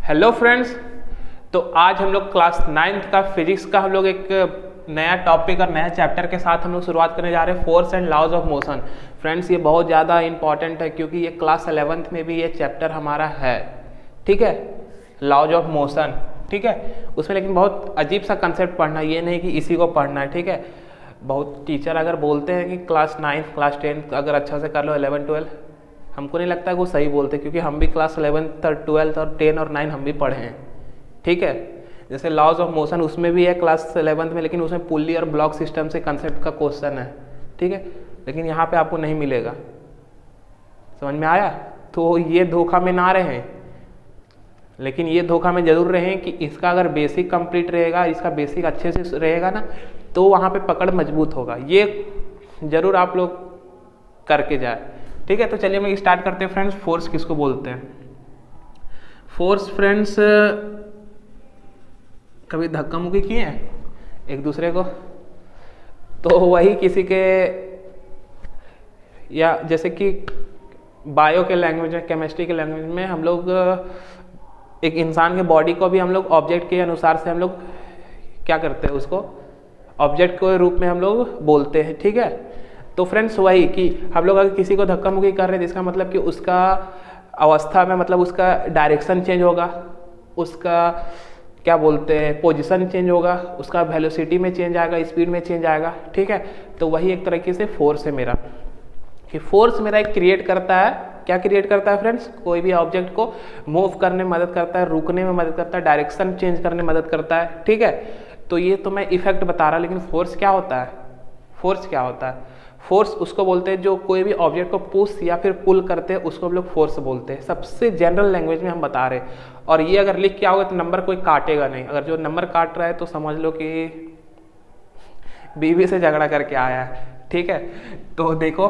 Hello friends. तो आज हम लोग क्लास 9th का फिजिक्स का हम लोग एक नया टॉपिक और नया चैप्टर के साथ हम लोग शुरुआत करने जा रहे हैं, force and laws of motion. Friends ये बहुत ज़्यादा इंपॉर्टेंट है क्योंकि ये क्लास 11th में भी ये चैप्टर हमारा है, ठीक है, लॉज ऑफ मोशन, ठीक है। उसमें लेकिन बहुत अजीब सा कंसेप्ट पढ़ना, ये नहीं कि इसी को पढ़ना है, ठीक है। बहुत टीचर अगर बोलते हैं कि क्लास 9th क्लास 10 अगर अच्छा से कर लो 11 12, हमको नहीं लगता है वो सही बोलते, क्योंकि हम भी क्लास 11th और 12th और 10 और 9 हम भी पढ़े हैं, ठीक है। जैसे लॉज ऑफ मोशन उसमें भी है क्लास 11th में, लेकिन उसमें पुल्ली और ब्लॉक सिस्टम से कंसेप्ट का क्वेश्चन है, ठीक है। लेकिन यहाँ पे आपको नहीं मिलेगा, समझ में आया। तो ये धोखा में ना रहें, लेकिन ये धोखा में जरूर रहें कि इसका अगर बेसिक कंप्लीट रहेगा, इसका बेसिक अच्छे से रहेगा ना, तो वहाँ पे पकड़ मजबूत होगा। ये जरूर आप लोग करके जाए, ठीक है। तो चलिए हम स्टार्ट करते हैं फ्रेंड्स। फोर्स किसको बोलते हैं? फोर्स फ्रेंड्स कभी धक्का मुक्की किए हैं एक दूसरे को? तो वही किसी के, या जैसे कि बायो के लैंग्वेज में, केमिस्ट्री के लैंग्वेज में हम लोग एक इंसान के बॉडी को भी हम लोग ऑब्जेक्ट के अनुसार से हम लोग क्या करते हैं, उसको ऑब्जेक्ट के रूप में हम लोग बोलते हैं, ठीक है। तो फ्रेंड्स वही कि हम लोग अगर किसी को धक्का मुक्की कर रहे हैं, इसका मतलब कि उसका अवस्था में, मतलब उसका डायरेक्शन चेंज होगा, उसका क्या बोलते हैं पोजीशन चेंज होगा, उसका वेलोसिटी में चेंज आएगा, स्पीड में चेंज आएगा, ठीक है। तो वही एक तरीके से फोर्स है मेरा, कि फोर्स मेरा एक क्रिएट करता है। क्या क्रिएट करता है फ्रेंड्स? कोई भी ऑब्जेक्ट को मूव करने में मदद करता है, रुकने में मदद करता है, डायरेक्शन चेंज करने में मदद करता है, ठीक है। तो ये तो मैं इफेक्ट बता रहा, लेकिन फोर्स क्या होता है? फोर्स क्या होता है? फोर्स उसको बोलते हैं जो कोई भी ऑब्जेक्ट को पुश या फिर पुल करते हैं, उसको हम लोग फोर्स बोलते हैं। सबसे जनरल लैंग्वेज में हम बता रहे हैं। और ये अगर लिख के आओगे तो नंबर कोई काटेगा नहीं। अगर जो नंबर काट रहा है तो समझ लो कि बीवी से झगड़ा करके आया है, ठीक है। तो देखो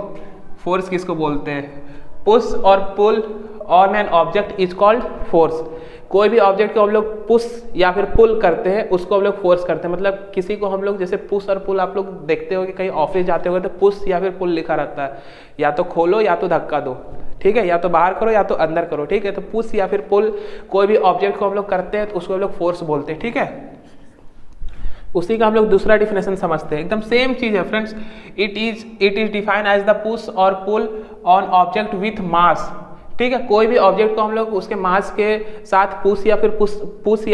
फोर्स किसको बोलते हैं? पुश और pull on an object is called force. कोई भी ऑब्जेक्ट को हम लोग पुश या फिर पुल करते हैं, उसको हम लोग फोर्स करते हैं। मतलब किसी को हम लोग जैसे पुश और पुल, आप लोग देखते हो कि कहीं ऑफिस जाते हो तो पुश या फिर पुल लिखा रहता है, या तो खोलो या तो धक्का दो, ठीक है, या तो बाहर करो या तो अंदर करो, ठीक है। तो पुश या फिर पुल कोई भी ऑब्जेक्ट को हम लोग करते हैं तो उसको हम लोग फोर्स बोलते हैं, ठीक है। उसी का हम लोग दूसरा डिफिनेशन समझते हैं, एकदम सेम चीज है friends. It is defined as the push और pull on object with mass, ठीक है। कोई भी ऑब्जेक्ट को हम लोग उसके मास के साथ पुश या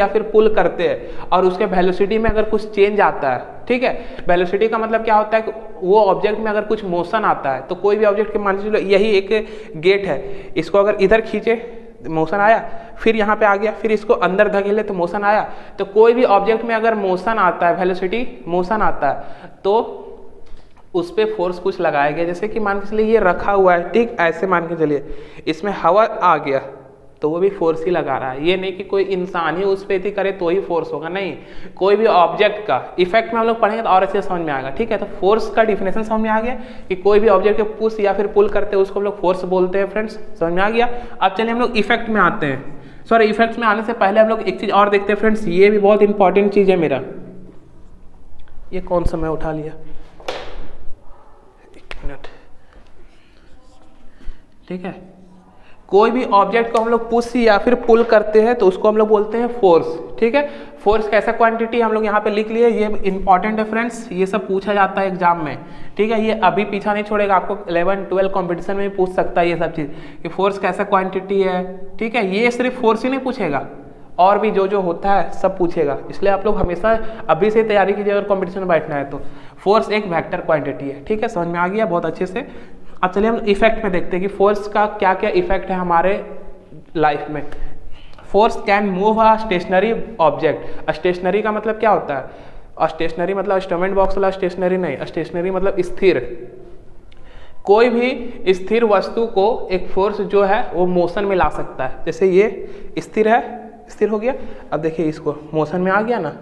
फिर पुल करते हैं, और उसके वेलोसिटी में अगर कुछ चेंज आता है, ठीक है। वेलोसिटी का मतलब क्या होता है कि वो ऑब्जेक्ट में अगर कुछ मोशन आता है, तो कोई भी ऑब्जेक्ट के, मान लीजिए यही एक गेट है, इसको अगर इधर खींचे मोशन आया, फिर यहाँ पे आ गया, फिर इसको अंदर धकेले तो मोशन आया। तो कोई भी ऑब्जेक्ट में अगर मोशन आता है, वेलोसिटी मोशन आता है, तो उस पर फोर्स कुछ लगाया गया। जैसे कि मान के चलिए ये रखा हुआ है, ठीक, ऐसे मान के चलिए इसमें हवा आ गया तो वो भी फोर्स ही लगा रहा है। ये नहीं कि कोई इंसान ही उस पर करे तो ही फोर्स होगा, नहीं। कोई भी ऑब्जेक्ट का इफेक्ट में हम लोग पढ़ेंगे तो और अच्छे से समझ में आएगा, ठीक है। तो फोर्स का डिफिनेशन समझ में आ गया कि कोई भी ऑब्जेक्ट को पुश या फिर पुल करते हैं, उसको हम लोग फोर्स बोलते हैं। फ्रेंड्स समझ में आ गया। अब चलिए हम लोग इफेक्ट में आते हैं। सॉरी, इफेक्ट में आने से पहले हम लोग एक चीज और देखते हैं फ्रेंड्स, ये भी बहुत इंपॉर्टेंट चीज है मेरा। ये कौन सा मैं उठा लिया, एक मिनट, ठीक है। कोई भी ऑब्जेक्ट को हम लोग पुश या फिर पुल करते हैं तो उसको हम लोग बोलते हैं फोर्स, ठीक है। फोर्स कैसा क्वांटिटी हम लोग यहाँ पे लिख लिए, ये इंपॉर्टेंट है फ्रेंड्स, ये सब पूछा जाता है एग्जाम में, ठीक है। ये अभी पीछा नहीं छोड़ेगा, आपको 11 12 कंपटीशन में भी पूछ सकता है ये सब चीज़ कि फोर्स कैसा क्वांटिटी है, ठीक है। ये सिर्फ फोर्स ही नहीं पूछेगा, और भी जो जो होता है सब पूछेगा। इसलिए आप लोग हमेशा अभी से तैयारी कीजिए अगर कंपटीशन में बैठना है तो। फोर्स एक वेक्टर क्वांटिटी है, ठीक है, समझ में आ गया बहुत अच्छे से। अब चलिए हम इफेक्ट में देखते हैं कि फोर्स का क्या क्या इफेक्ट है हमारे लाइफ में। Force can move a stationary object. Stationary का मतलब क्या होता है? स्टेशनरी मतलब इंस्ट्रूमेंट बॉक्स वाला स्टेशनरी नहीं, स्टेशनरी मतलब स्थिर। कोई भी स्थिर वस्तु को एक फोर्स जो है वो मोशन में ला सकता है। जैसे ये स्थिर है, स्थिर हो गया, अब देखिए इसको मोशन में आ गया ना।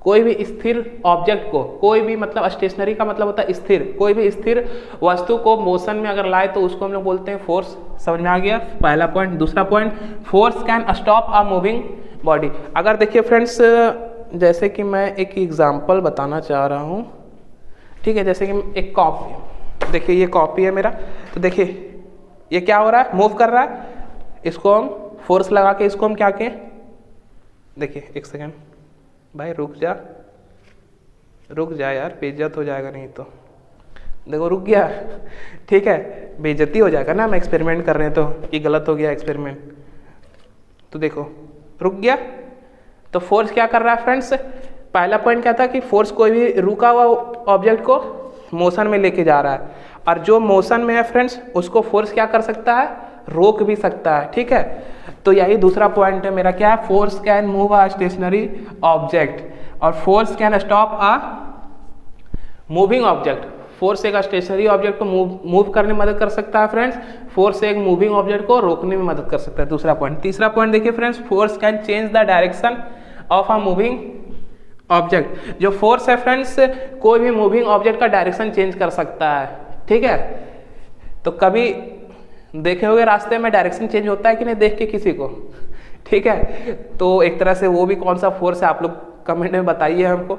कोई भी स्थिर ऑब्जेक्ट को, कोई भी मतलब स्टेशनरी का मतलब होता है स्थिर, कोई भी स्थिर वस्तु को मोशन में अगर लाए तो उसको हम लोग बोलते हैं फोर्स। समझ में आ गया पहला पॉइंट। दूसरा point, force can stop a moving body. अगर देखिए फ्रेंड्स, जैसे कि मैं एक एग्जांपल बताना चाह रहा हूँ, ठीक है। जैसे कि एक कॉपी, देखिए ये कॉपी है मेरा, तो देखिए ये क्या हो रहा है, मूव कर रहा है। इसको हम फोर्स लगा के इसको हम क्या किए, देखिए एक सेकेंड भाई, रुक जा यार, बेइज्जत हो जाएगा नहीं तो। देखो रुक गया, ठीक है, बेइज्जती हो जाएगा ना, हम एक्सपेरिमेंट कर रहे हैं तो, ये गलत हो गया एक्सपेरिमेंट। तो देखो रुक गया, तो फोर्स क्या कर रहा है फ्रेंड्स, पहला पॉइंट क्या था कि फोर्स कोई भी रुका हुआ ऑब्जेक्ट को मोशन में लेके जा रहा है, और जो मोशन में है फ्रेंड्स उसको फोर्स क्या कर सकता है, रोक भी सकता है, ठीक है। तो यही दूसरा पॉइंट है मेरा, क्या है, force can move a stationary object और force can stop a moving object. Force एक स्टेशनरी ऑब्जेक्ट को मूव करने में मदद कर सकता है फ्रेंड्स, फोर्स एक मूविंग ऑब्जेक्ट को रोकने में मदद कर सकता है, दूसरा पॉइंट। तीसरा पॉइंट देखिए friends, force can change the direction of a moving object. जो फोर्स है फ्रेंड्स, कोई भी मूविंग ऑब्जेक्ट का डायरेक्शन चेंज कर सकता है, ठीक है। तो कभी देखे होंगे रास्ते में डायरेक्शन चेंज होता है कि नहीं देख के किसी को, ठीक है। तो एक तरह से वो भी कौन सा फोर्स है आप लोग कमेंट में बताइए हमको,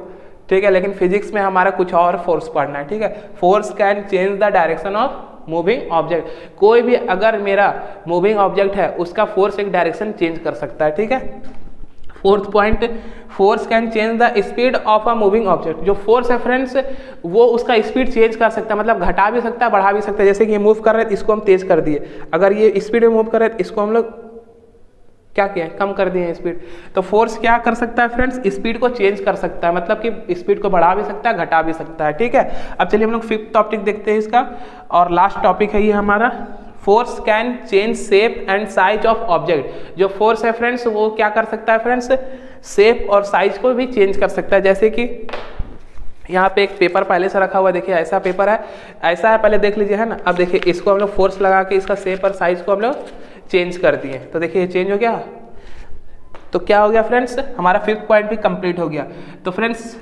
ठीक है। लेकिन फिजिक्स में हमारा कुछ और फोर्स पढ़ना है, ठीक है। Force can change the direction of moving object. कोई भी अगर मेरा मूविंग ऑब्जेक्ट है उसका फोर्स एक डायरेक्शन चेंज कर सकता है, ठीक है। Fourth point, force can change the speed of a moving object. जो फोर्स है फ्रेंड्स वो उसका स्पीड चेंज कर सकता है, मतलब घटा भी सकता है बढ़ा भी सकता है। जैसे कि ये मूव कर रहे हैं इसको हम तेज कर दिए, अगर ये स्पीड में मूव कर रहे हैं इसको हम लोग क्या किया, कम कर दिए स्पीड। तो फोर्स क्या कर सकता है फ्रेंड्स, स्पीड को चेंज कर सकता है, मतलब कि स्पीड को बढ़ा भी सकता है घटा भी सकता है, ठीक है। अब चलिए हम लोग फिफ्थ टॉपिक देखते हैं इसका, और लास्ट टॉपिक है ये हमारा, force can change shape and size of object. जो फोर्स है फ्रेंड्स वो क्या कर सकता है फ्रेंड्स, शेप और साइज को भी चेंज कर सकता है। जैसे कि यहाँ पे एक पेपर पहले से रखा हुआ है, देखिए ऐसा पेपर है, ऐसा है, पहले देख लीजिए, है ना। अब देखिए इसको हम लोग फोर्स लगा के इसका शेप और साइज को हम लोग चेंज कर दिए, तो देखिए चेंज हो गया। तो क्या हो गया फ्रेंड्स, हमारा फिफ्थ पॉइंट भी कंप्लीट हो गया। तो फ्रेंड्स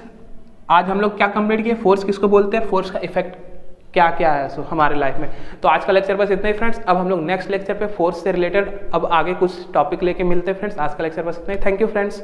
आज हम लोग क्या कंप्लीट किए, फोर्स किसको बोलते हैं, फोर्स का इफेक्ट क्या क्या है सो हमारे लाइफ में। तो आज का लेक्चर बस इतना ही फ्रेंड्स। अब हम लोग नेक्स्ट लेक्चर पे फोर्स से रिलेटेड अब आगे कुछ टॉपिक लेके मिलते हैं फ्रेंड्स। आज का लेक्चर बस इतना ही। Thank you friends.